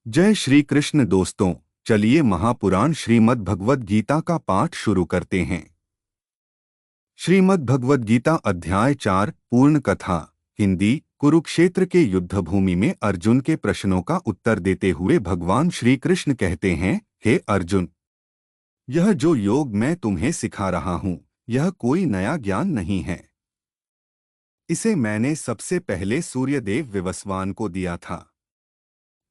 जय श्री कृष्ण दोस्तों। चलिए महापुराण श्रीमद् भगवद गीता का पाठ शुरू करते हैं। श्रीमद् भगवद गीता अध्याय 4 पूर्ण कथा। हिंदी। कुरुक्षेत्र के युद्ध भूमि में अर्जुन के प्रश्नों का उत्तर देते हुए भगवान श्री कृष्ण कहते हैं, हे अर्जुन, यह जो योग मैं तुम्हें सिखा रहा हूँ, यह कोई नया ज्ञान नहीं है। इसे मैंने सबसे पहले सूर्यदेव विवस्वान को दिया था।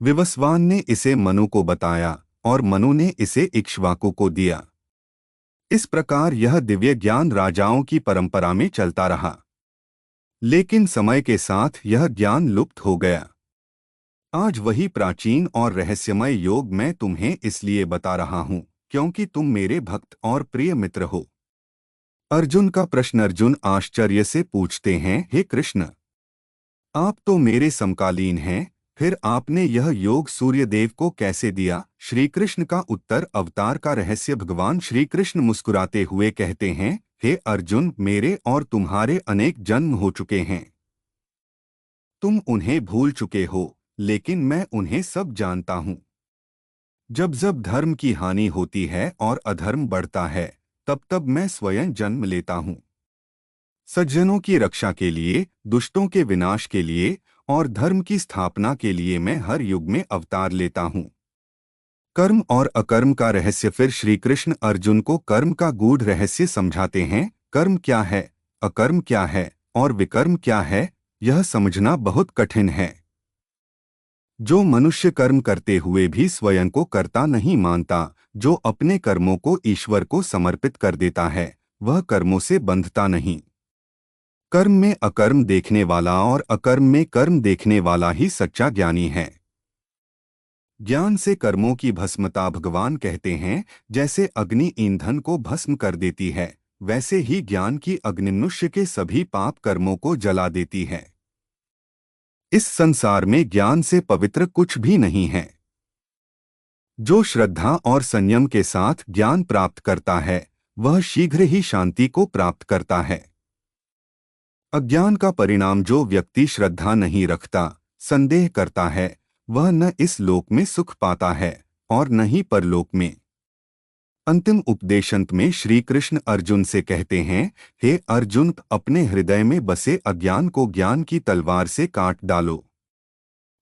विवस्वान ने इसे मनु को बताया और मनु ने इसे इक्ष्वाकु को दिया। इस प्रकार यह दिव्य ज्ञान राजाओं की परंपरा में चलता रहा, लेकिन समय के साथ यह ज्ञान लुप्त हो गया। आज वही प्राचीन और रहस्यमय योग मैं तुम्हें इसलिए बता रहा हूँ क्योंकि तुम मेरे भक्त और प्रिय मित्र हो। अर्जुन का प्रश्न। अर्जुन आश्चर्य से पूछते हैं, हे कृष्ण, आप तो मेरे समकालीन हैं, फिर आपने यह योग सूर्यदेव को कैसे दिया? श्री कृष्ण का उत्तर। अवतार का रहस्य। भगवान श्री कृष्ण मुस्कुराते हुए कहते हैं, हे अर्जुन, मेरे और तुम्हारे अनेक जन्म हो चुके हैं। तुम उन्हें भूल चुके हो, लेकिन मैं उन्हें सब जानता हूँ। जब जब धर्म की हानि होती है और अधर्म बढ़ता है, तब तब मैं स्वयं जन्म लेता हूँ। सज्जनों की रक्षा के लिए, दुष्टों के विनाश के लिए और धर्म की स्थापना के लिए मैं हर युग में अवतार लेता हूँ। कर्म और अकर्म का रहस्य। फिर श्री कृष्ण अर्जुन को कर्म का गूढ़ रहस्य समझाते हैं। कर्म क्या है, अकर्म क्या है और विकर्म क्या है, यह समझना बहुत कठिन है। जो मनुष्य कर्म करते हुए भी स्वयं को कर्ता नहीं मानता, जो अपने कर्मों को ईश्वर को समर्पित कर देता है, वह कर्मों से बंधता नहीं। कर्म में अकर्म देखने वाला और अकर्म में कर्म देखने वाला ही सच्चा ज्ञानी है। ज्ञान से कर्मों की भस्मता। भगवान कहते हैं, जैसे अग्नि ईंधन को भस्म कर देती है, वैसे ही ज्ञान की अग्नि मनुष्य के सभी पाप कर्मों को जला देती है। इस संसार में ज्ञान से पवित्र कुछ भी नहीं है। जो श्रद्धा और संयम के साथ ज्ञान प्राप्त करता है, वह शीघ्र ही शांति को प्राप्त करता है। अज्ञान का परिणाम। जो व्यक्ति श्रद्धा नहीं रखता, संदेह करता है, वह न इस लोक में सुख पाता है और न ही परलोक में। अंतिम उपदेशांत में श्री कृष्ण अर्जुन से कहते हैं, हे अर्जुन, अपने हृदय में बसे अज्ञान को ज्ञान की तलवार से काट डालो।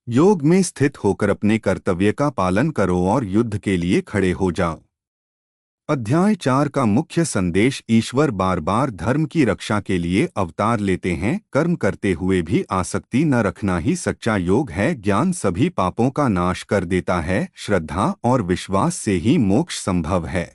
योग में स्थित होकर अपने कर्तव्य का पालन करो और युद्ध के लिए खड़े हो जाओ। अध्याय 4 का मुख्य संदेश। ईश्वर बार बार धर्म की रक्षा के लिए अवतार लेते हैं। कर्म करते हुए भी आसक्ति न रखना ही सच्चा योग है। ज्ञान सभी पापों का नाश कर देता है। श्रद्धा और विश्वास से ही मोक्ष संभव है।